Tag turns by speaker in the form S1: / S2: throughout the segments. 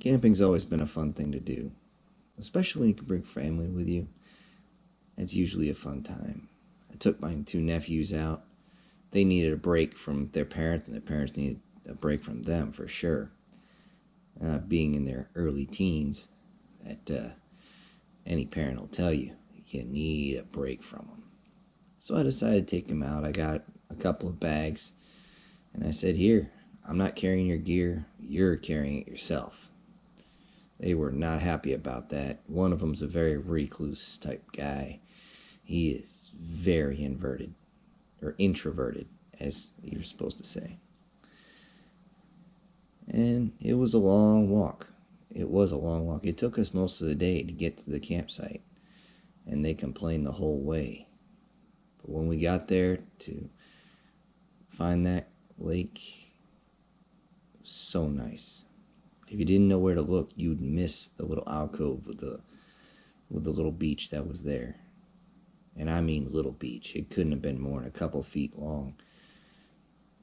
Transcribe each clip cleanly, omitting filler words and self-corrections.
S1: Camping's always been a fun thing to do, especially when you can bring family with you. It's usually a fun time. I took my two nephews out. They needed a break from their parents, and their parents needed a break from them for sure. Being in their early teens, that any parent will tell you, you need a break from them. So I decided to take them out. I got a couple of bags, and I said, "Here, I'm not carrying your gear. You're carrying it yourself." They were not happy about that. One of them's a very recluse type guy. He is very inverted, or introverted, as you're supposed to say. And it was a long walk. It took us most of the day to get to the campsite, and they complained the whole way. But when we got there to find that lake, it was so nice. If you didn't know where to look, you'd miss the little alcove with the little beach that was there. And I mean little beach. It couldn't have been more than a couple feet long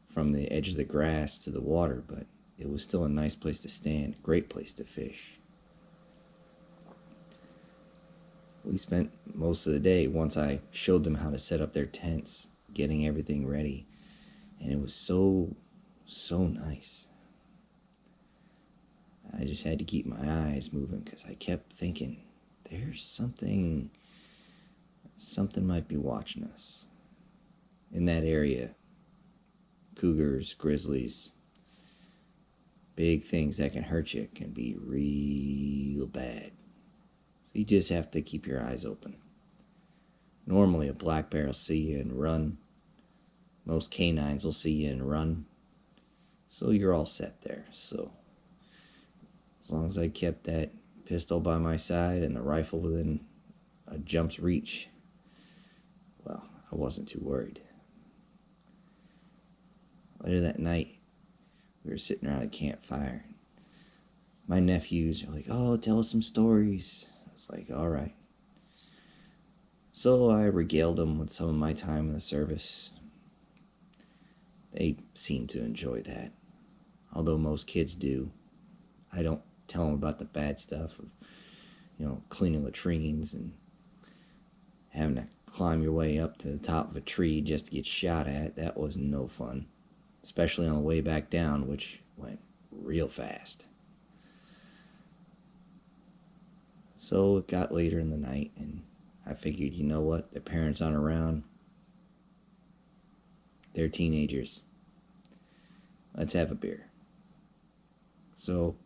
S1: from the edge of the grass to the water, but it was still a nice place to stand, a great place to fish. We spent most of the day, once I showed them how to set up their tents, getting everything ready, and it was so nice. I just had to keep my eyes moving because I kept thinking, there's something might be watching us. In that area, cougars, grizzlies, big things that can hurt you can be real bad. So you just have to keep your eyes open. Normally a black bear will see you and run. Most canines will see you and run. So you're all set there. So as long as I kept that pistol by my side and the rifle within a jump's reach, well, I wasn't too worried. Later that night, we were sitting around a campfire. My nephews are like, "Oh, tell us some stories." I was like, "All right." So I regaled them with some of my time in the service. They seem to enjoy that, although most kids do. I don't tell them about the bad stuff of, cleaning latrines and having to climb your way up to the top of a tree just to get shot at. That was no fun, especially on the way back down, which went real fast. So it got later in the night, and I figured, you know what, their parents aren't around. They're teenagers. Let's have a beer. So,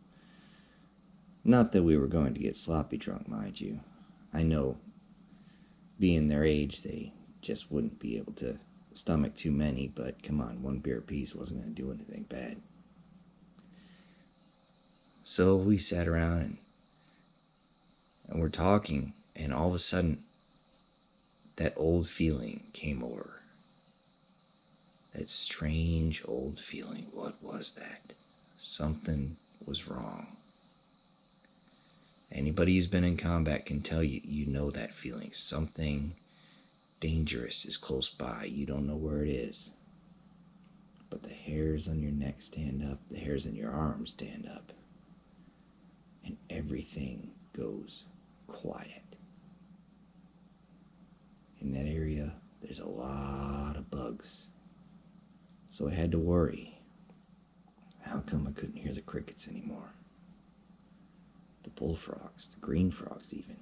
S1: not that we were going to get sloppy drunk, mind you. I know, being their age, they just wouldn't be able to stomach too many, but come on, one beer apiece wasn't going to do anything bad. So we sat around and we're talking, and all of a sudden, that old feeling came over. That strange old feeling. What was that? Something was wrong. Anybody who's been in combat can tell you, you know that feeling. Something dangerous is close by. You don't know where it is. But the hairs on your neck stand up. The hairs on your arms stand up. And everything goes quiet. In that area, there's a lot of bugs. So I had to worry. How come I couldn't hear the crickets anymore? The bullfrogs, the green frogs even.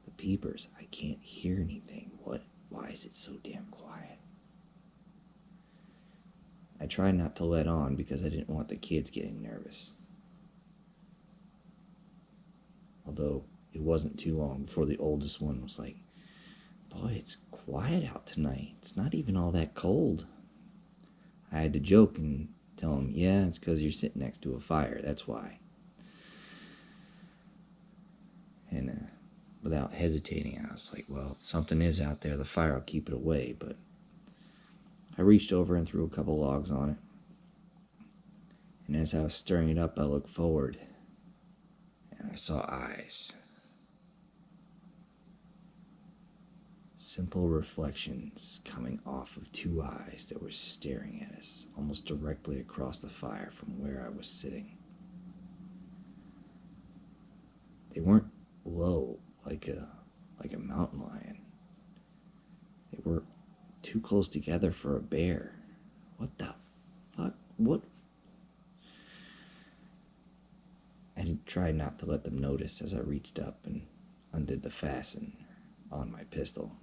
S1: The peepers, I can't hear anything. Why is it so damn quiet? I tried not to let on because I didn't want the kids getting nervous. Although it wasn't too long before the oldest one was like, "Boy, it's quiet out tonight. It's not even all that cold." I had to joke and tell him, "Yeah, it's because you're sitting next to a fire, that's why." And without hesitating, I was like, "Well, something is out there. The fire will keep it away." But I reached over and threw a couple logs on it. And as I was stirring it up, I looked forward and I saw eyes. Simple reflections coming off of two eyes that were staring at us almost directly across the fire from where I was sitting. They weren't low like a mountain lion. They were too close together for a bear. What the fuck? What? I tried not to let them notice as I reached up and undid the fasten on my pistol,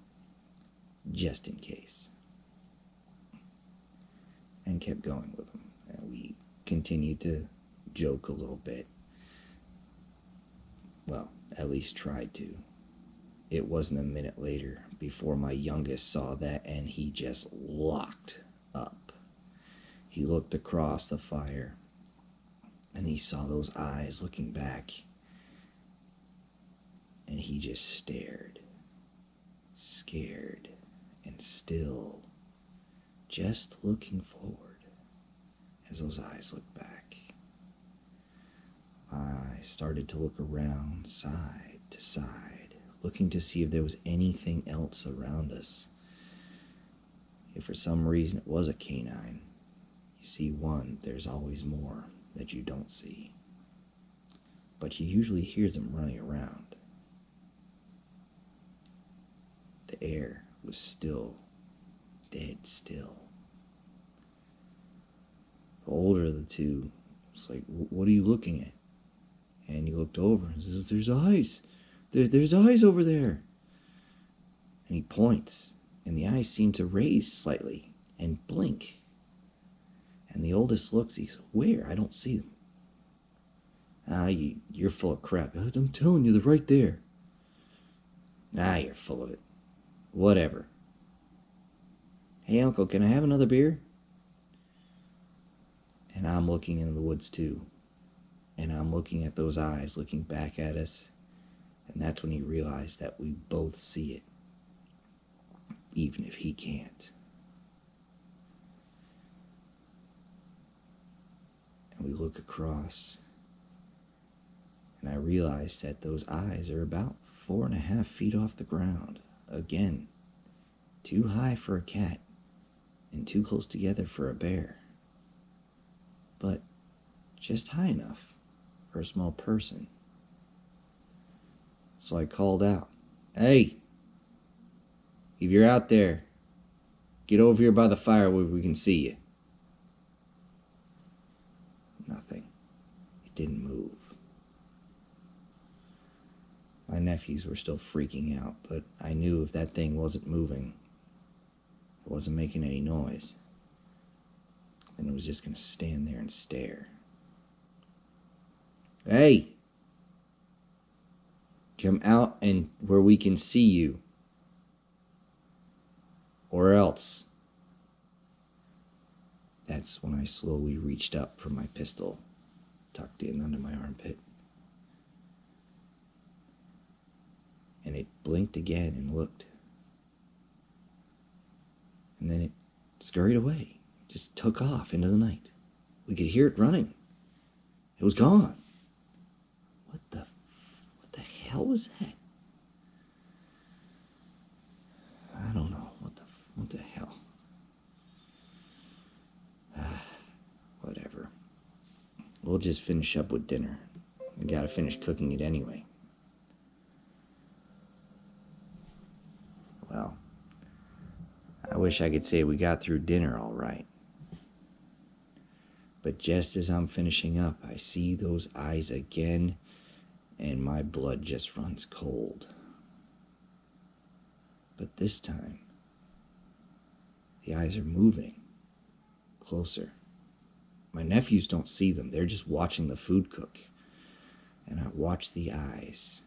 S1: just in case, and kept going with them. And we continued to joke a little bit. Well, at least tried to. It wasn't a minute later before my youngest saw that, and he just locked up. He looked across the fire, and he saw those eyes looking back, and he just stared, scared and still, just looking forward as those eyes looked back. I started to look around, side to side, looking to see if there was anything else around us. If for some reason it was a canine, you see one, there's always more that you don't see. But you usually hear them running around. The air was still, dead still. The older of the two was like, "What are you looking at?" And he looked over and says, "There's eyes. There's eyes over there." And he points, and the eyes seem to raise slightly and blink. And the oldest looks, he's, "Where? I don't see them." You're full of crap." "I'm telling you, they're right there." You're full of it. Whatever." "Hey, Uncle, can I have another beer?" And I'm looking into the woods too. And I'm looking at those eyes looking back at us. And that's when he realized that we both see it, even if he can't. And we look across, and I realize that those eyes are about 4.5 feet off the ground. Again, too high for a cat, and too close together for a bear. But just high enough for a small person. So I called out, "Hey, if you're out there, get over here by the fire where we can see you." Nothing. It didn't move. My nephews were still freaking out, but I knew if that thing wasn't moving, it wasn't making any noise, then it was just going to stand there and stare. "Hey, come out and where we can see you, or else." That's when I slowly reached up for my pistol, tucked in under my armpit. And it blinked again and looked. And then it scurried away, just took off into the night. We could hear it running. It was gone. What the hell was that? I don't know. What the hell? Whatever. We'll just finish up with dinner. I gotta finish cooking it anyway. Well, I wish I could say we got through dinner all right. But just as I'm finishing up, I see those eyes again, and my blood just runs cold. But this time, the eyes are moving closer. My nephews don't see them. They're just watching the food cook. And I watch the eyes.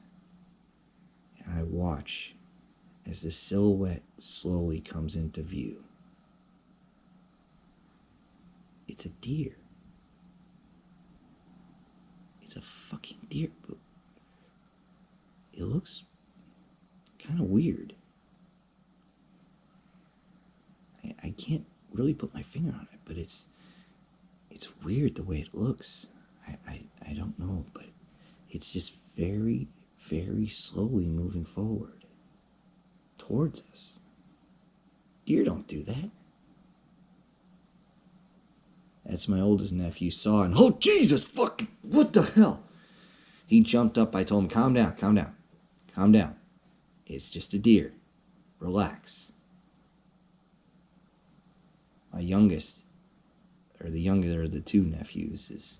S1: And I watch as the silhouette slowly comes into view. It's a deer. It's a fucking deer, but it looks kind of weird. I can't really put my finger on it, but it's weird the way it looks. I don't know, but it's just very, very slowly moving forward towards us. Deer don't do that. That's my oldest nephew saw, and "Oh, Jesus, fuck, what the hell?" He jumped up. I told him, calm down, calm down, calm down. It's just a deer. Relax. My youngest, or the younger of the two nephews, is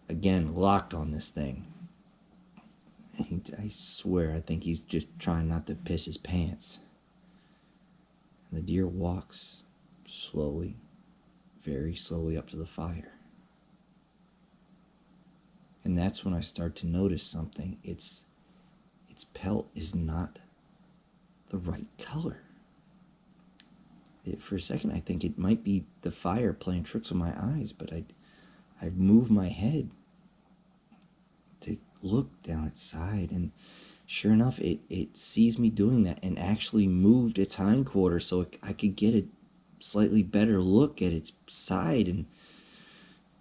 S1: again locked on this thing. I swear, I think he's just trying not to piss his pants. And the deer walks slowly, very slowly up to the fire. And that's when I start to notice something. Its pelt is not the right color. For a second, I think it might be the fire playing tricks with my eyes, but I moved my head to look down its side, and sure enough, it sees me doing that and actually moved its hindquarters so I could get a slightly better look at its side. And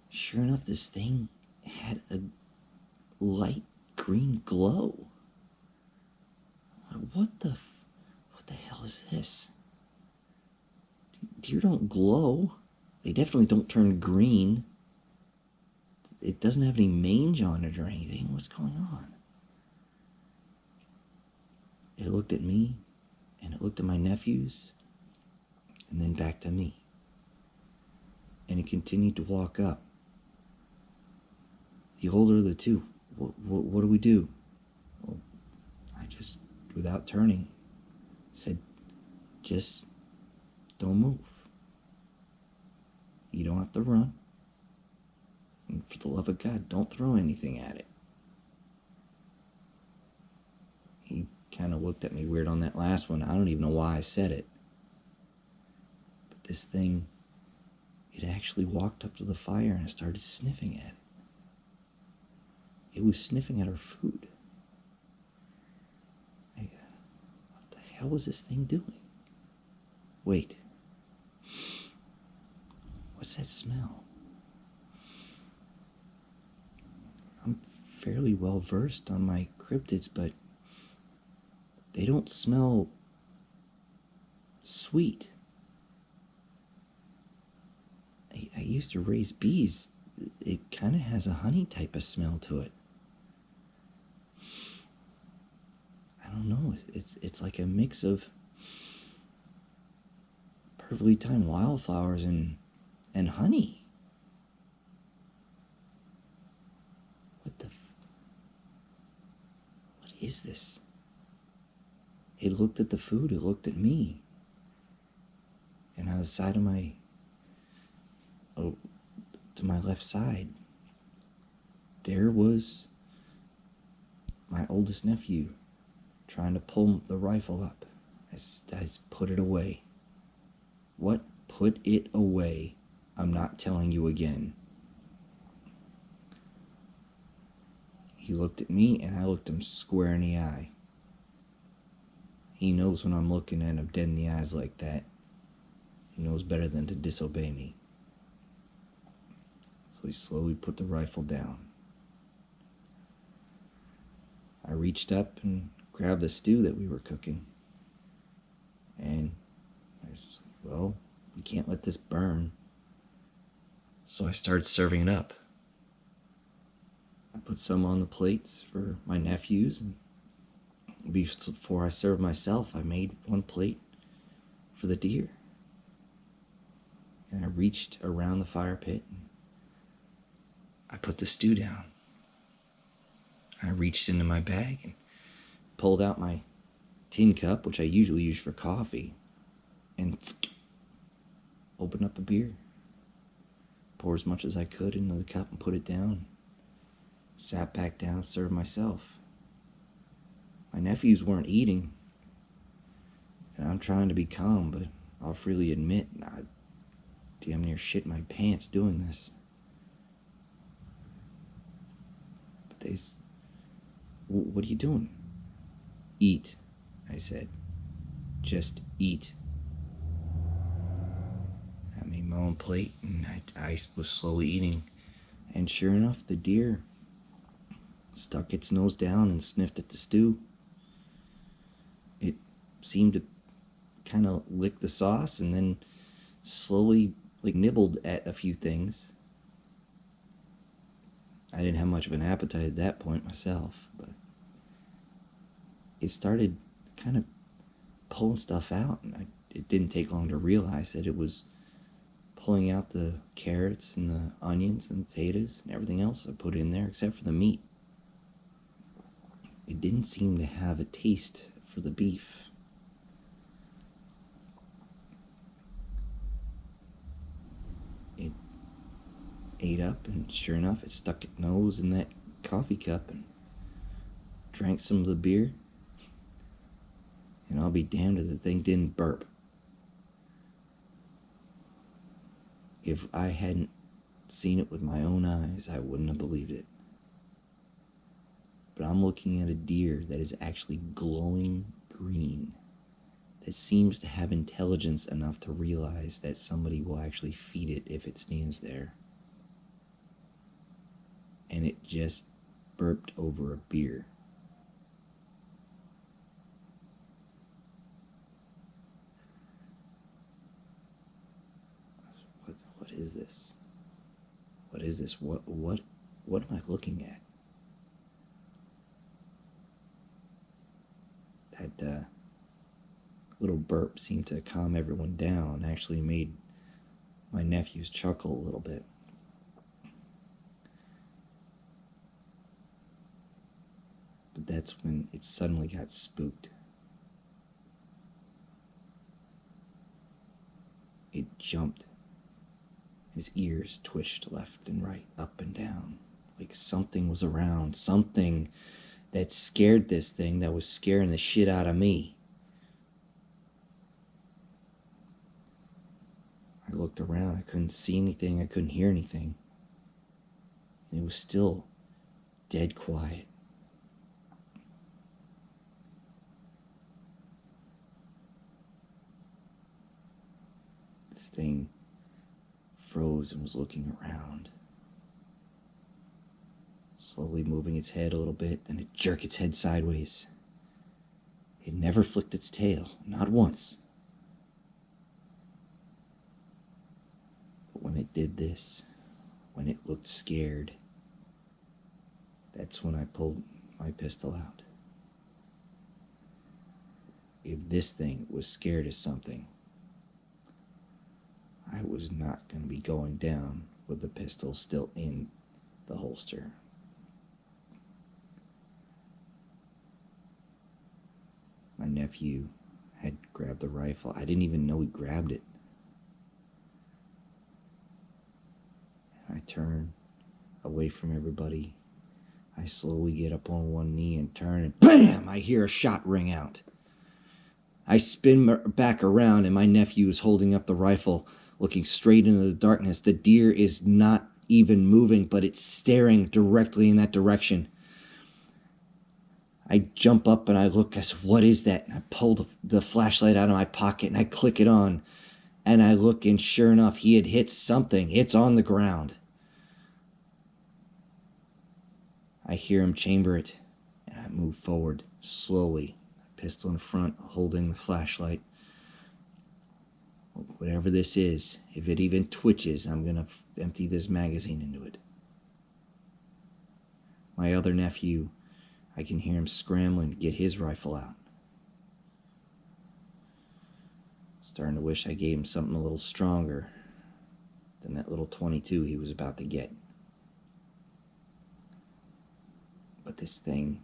S1: sure enough, this thing had a light green glow. What the hell is this? Deer don't glow. They definitely don't turn green. It doesn't have any mange on it or anything. What's going on? It looked at me, and it looked at my nephews, and then back to me. And it continued to walk up. The older of the two, what do we do? Well, I just, without turning, said, just don't move. You don't have to run. And for the love of God, don't throw anything at it. He kind of looked at me weird on that last one. I don't even know why I said it. But this thing, it actually walked up to the fire and started sniffing at it. It was sniffing at our food. What the hell was this thing doing? Wait. What's that smell? I'm fairly well versed on my cryptids, but they don't smell sweet. I used to raise bees. It kind of has a honey type of smell to it. I don't know. It's like a mix of perfectly timed wildflowers and honey. What is this? It looked at the food. It looked at me. And on the side of to my left side, there was my oldest nephew trying to pull the rifle up. I put it away. What? Put it away. I'm not telling you again. He looked at me and I looked him square in the eye. He knows when I'm looking at him dead in the eyes like that. He knows better than to disobey me. So he slowly put the rifle down. I reached up and grabbed the stew that we were cooking. And I was like, well, we can't let this burn. So I started serving it up. I put some on the plates for my nephews, and before I served myself, I made one plate for the deer. And I reached around the fire pit and I put the stew down. I reached into my bag and pulled out my tin cup, which I usually use for coffee, and opened up a beer. Pour as much as I could into the cup and put it down. Sat back down and served myself. My nephews weren't eating, and I'm trying to be calm, but I'll freely admit I damn near shit my pants doing this. But they, what are you doing? Eat, I said. Just eat. I made my own plate, and I was slowly eating. And sure enough, the deer stuck its nose down and sniffed at the stew. It seemed to kind of lick the sauce and then slowly nibbled at a few things. I didn't have much of an appetite at that point myself, but it started kind of pulling stuff out, and it didn't take long to realize that it was pulling out the carrots and the onions and potatoes and everything else I put in there except for the meat. It didn't seem to have a taste for the beef. It ate up, and sure enough, it stuck its nose in that coffee cup and drank some of the beer. And I'll be damned if the thing didn't burp. If I hadn't seen it with my own eyes, I wouldn't have believed it. But I'm looking at a deer that is actually glowing green, that seems to have intelligence enough to realize that somebody will actually feed it if it stands there. And it just burped over a beer. What is this? What is this? What am I looking at? That little burp seemed to calm everyone down, actually made my nephews chuckle a little bit. But that's when it suddenly got spooked. It jumped. His ears twitched left and right, up and down, like something was around, something that scared this thing that was scaring the shit out of me. I looked around, I couldn't see anything, I couldn't hear anything. And it was still dead quiet. This thing froze and was looking around, slowly moving its head a little bit, then it jerked its head sideways. It never flicked its tail, not once. But when it did this, when it looked scared, that's when I pulled my pistol out. If this thing was scared of something, I was not going to be going down with the pistol still in the holster. My nephew had grabbed the rifle. I didn't even know he grabbed it. I turn away from everybody. I slowly get up on one knee and turn, and BAM! I hear a shot ring out. I spin back around, and my nephew is holding up the rifle, looking straight into the darkness. The deer is not even moving, but it's staring directly in that direction. I jump up and I look, I said, what is that? And I pull the flashlight out of my pocket and I click it on. And I look, and sure enough, he had hit something. It's on the ground. I hear him chamber it, and I move forward slowly, pistol in front, holding the flashlight. Whatever this is, if it even twitches, I'm going to empty this magazine into it. My other nephew, I can hear him scrambling to get his rifle out. Starting to wish I gave him something a little stronger than that little .22 he was about to get. But this thing,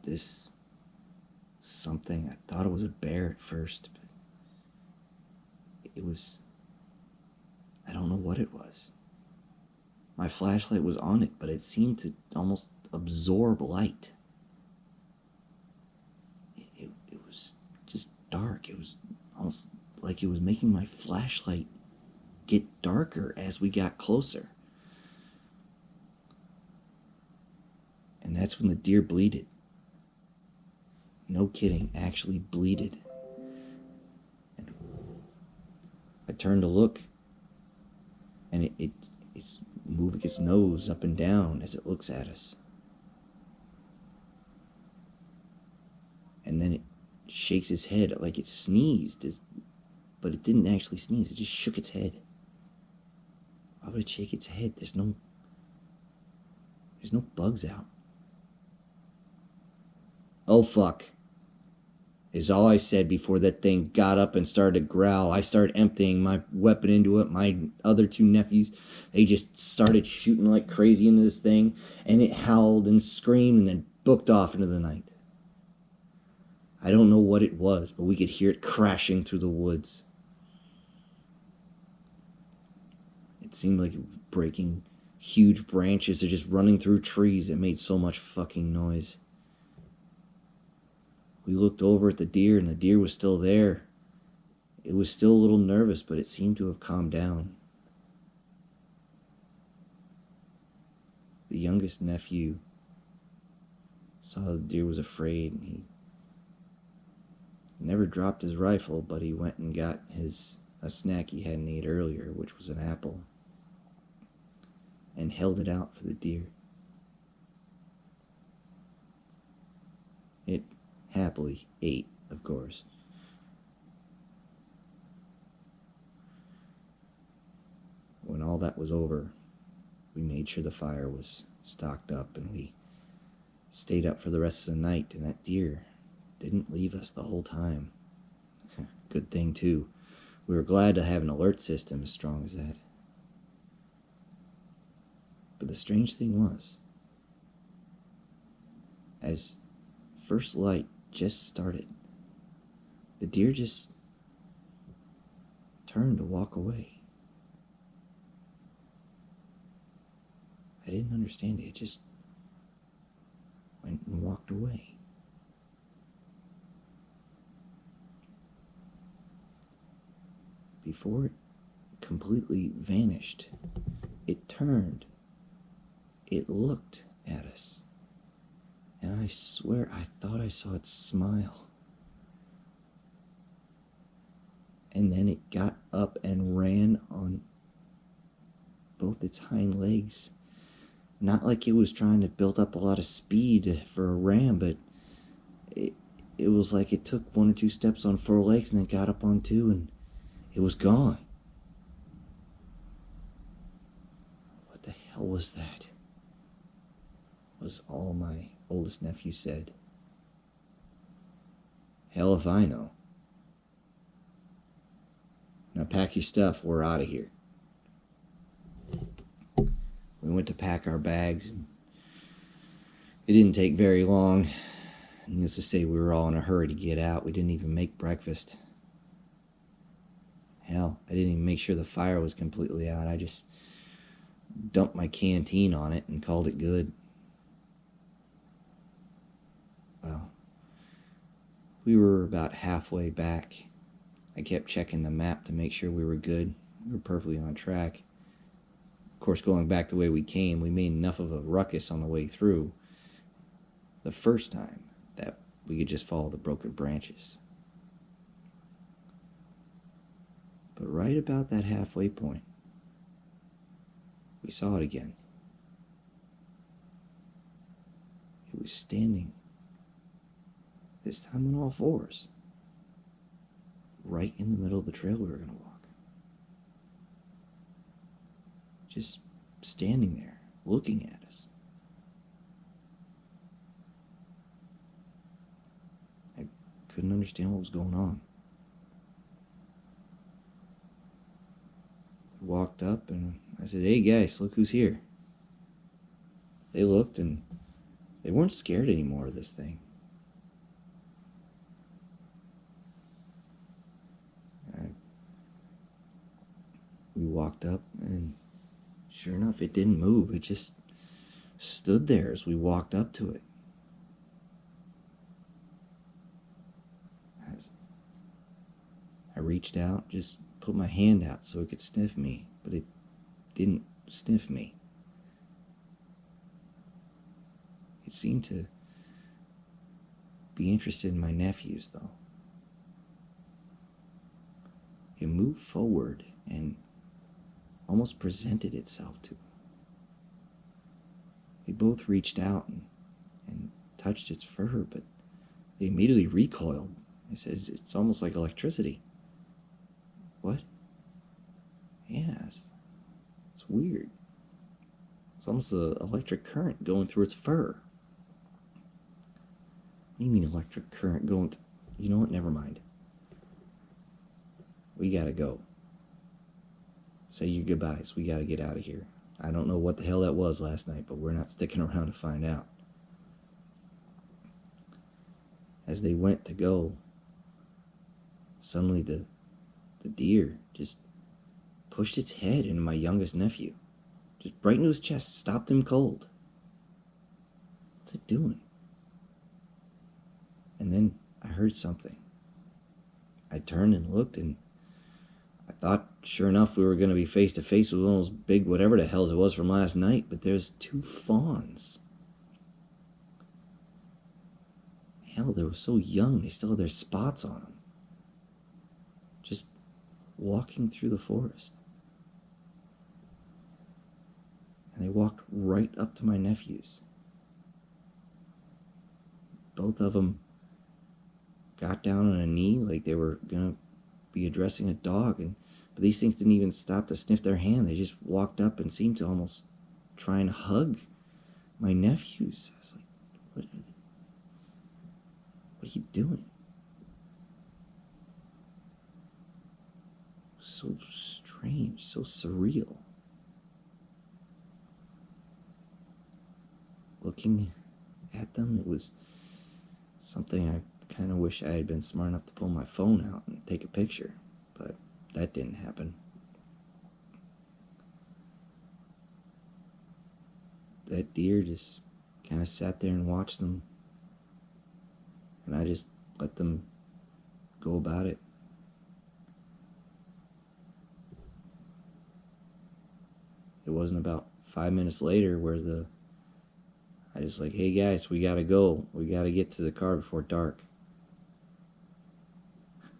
S1: this something, I thought it was a bear at first, but it was, I don't know what it was. My flashlight was on it, but it seemed to almost absorb light. It was just dark. It was almost like it was making my flashlight get darker as we got closer. And that's when the deer bleated. No kidding, actually bleated. And I turned to look, and it's moving its nose up and down as it looks at us. And then it shakes its head like it sneezed, but it didn't actually sneeze, it just shook its head. Why would it shake its head? There's no There's no bugs out. Oh, fuck. Is all I said before that thing got up and started to growl. I started emptying my weapon into it. My other two nephews, they just started shooting like crazy into this thing, and it howled and screamed and then booked off into the night. I don't know what it was, but we could hear it crashing through the woods. It seemed like it was breaking huge branches or just running through trees. It made so much fucking noise. We looked over at the deer, and the deer was still there. It was still a little nervous, but it seemed to have calmed down. The youngest nephew saw the deer was afraid, and he never dropped his rifle, but he went and got a snack he hadn't ate earlier, which was an apple, and held it out for the deer. It happily ate, of course. When all that was over, we made sure the fire was stocked up, and we stayed up for the rest of the night, and that deer didn't leave us the whole time. Good thing, too. We were glad to have an alert system as strong as that. But the strange thing was, as first light just started, the deer just turned to walk away. I didn't understand it. It just went and walked away. Before it completely vanished, it turned. It looked at us. And I swear I thought I saw it smile. And then it got up and ran on both its hind legs. Not like it was trying to build up a lot of speed for a ram, but it was like it took one or two steps on four legs and then got up on two, and it was gone. What the hell was that? Was all my oldest nephew said. Hell if I know. Now pack your stuff, we're out of here. We went to pack our bags, and it didn't take very long. Needless to say, we were all in a hurry to get out. We didn't even make breakfast. Hell, I didn't even make sure the fire was completely out. I just dumped my canteen on it and called it good. Well, we were about halfway back. I kept checking the map to make sure we were good. We were perfectly on track. Of course, going back the way we came, we made enough of a ruckus on the way through the first time that we could just follow the broken branches. But right about that halfway point, we saw it again. It was standing, this time on all fours, right in the middle of the trail we were going to walk. Just standing there, looking at us. I couldn't understand what was going on. We walked up and I said, "Hey guys, look who's here." They looked and they weren't scared anymore of this thing. We walked up and sure enough, it didn't move. It just stood there as we walked up to it. I reached out, just put my hand out so it could sniff me, but it didn't sniff me. It seemed to be interested in my nephews, though. It moved forward and almost presented itself to them. They both reached out and touched its fur, but they immediately recoiled. It says it's almost like electricity. What? Yeah, it's weird. It's It's almost an electric current going through its fur. What do you mean electric current going through? You know what? Never mind. We gotta go. Say your goodbyes. We gotta get out of here. I don't know what the hell that was last night, but we're not sticking around to find out. As they went to go, suddenly the deer just pushed its head into my youngest nephew. Just right into his chest, stopped him cold. What's it doing? And then I heard something. I turned and looked, and I thought, sure enough, we were going to be face to face with one of those big whatever the hells it was from last night, but there's two fawns. Hell, they were so young, they still had their spots on them. Just walking through the forest. And they walked right up to my nephews. Both of them got down on a knee like they were going to be addressing a dog, but these things didn't even stop to sniff their hand. They just walked up and seemed to almost try and hug my nephews. I was like, what are you doing? So strange, so surreal. Looking at them, it was something I kind of wish I had been smart enough to pull my phone out and take a picture, but that didn't happen. That deer just kind of sat there and watched them, and I just let them go about it. It wasn't about 5 minutes later where I just like, hey guys, we gotta go. We gotta get to the car before dark.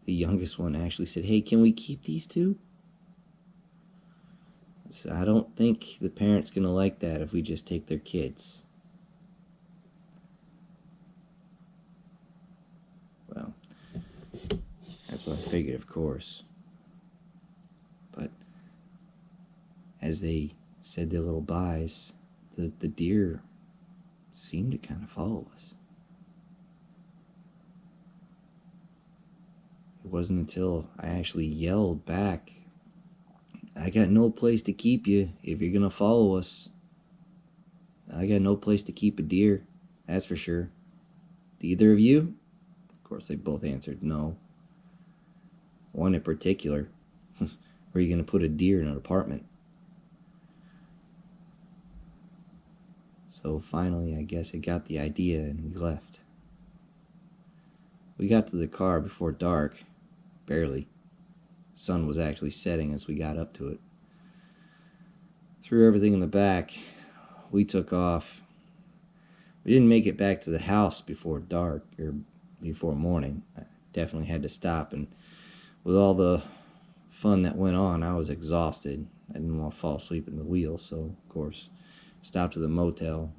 S1: The youngest one actually said, hey, can we keep these two? I said, I don't think the parent's gonna like that if we just take their kids. Well, that's what I figured, of course. But as they said their little byes, the deer seemed to kind of follow us. It wasn't until I actually yelled back, I got no place to keep you if you're gonna follow us. I got no place to keep a deer, that's for sure. Do either of you? Of course, they both answered no. One in particular, where are you gonna put a deer in an apartment? So finally, I guess I got the idea and we left. We got to the car before dark, barely. The sun was actually setting as we got up to it. Threw everything in the back. We took off. We didn't make it back to the house before dark, or before morning. I definitely had to stop, and with all the fun that went on, I was exhausted. I didn't want to fall asleep in the wheel, so, of course, stopped at the motel.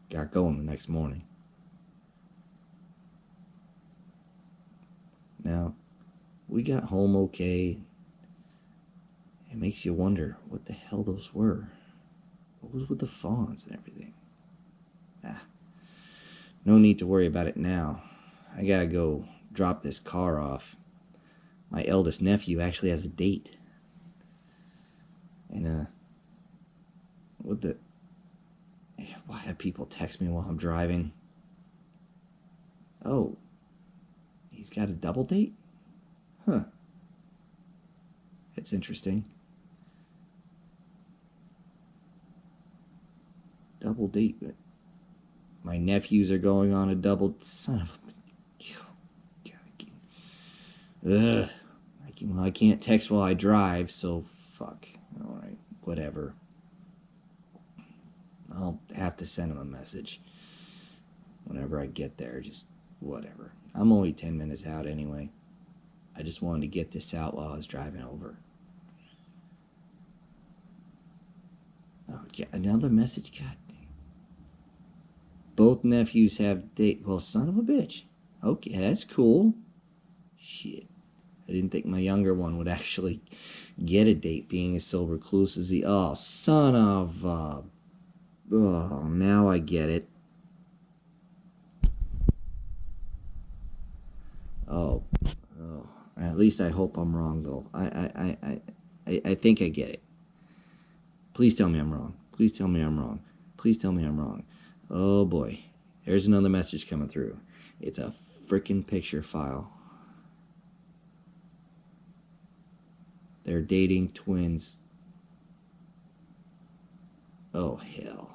S1: Got going the next morning. Now, we got home okay. It makes you wonder what the hell those were. What was with the fawns and everything? No need to worry about it now. I gotta go drop this car off. My eldest nephew actually has a date. And, why have people text me while I'm driving? Oh, he's got a double date? Huh. That's interesting. Double date. My nephews are going on a double... Son of a... Ugh. I can't text while I drive, so fuck. Alright, whatever. I'll have to send him a message whenever I get there, just whatever. I'm only 10 minutes out anyway. I just wanted to get this out while I was driving over. Oh, yeah, another message? God dang. Both nephews have date. Well, son of a bitch. Okay, that's cool. Shit. I didn't think my younger one would actually get a date, being as so recluse as he... Oh, son of a Oh, now I get it. Oh, oh. At least I hope I'm wrong, though. I think I get it. Please tell me I'm wrong. Please tell me I'm wrong. Please tell me I'm wrong. Oh boy. There's another message coming through. It's a freaking picture file. They're dating twins. Oh, hell.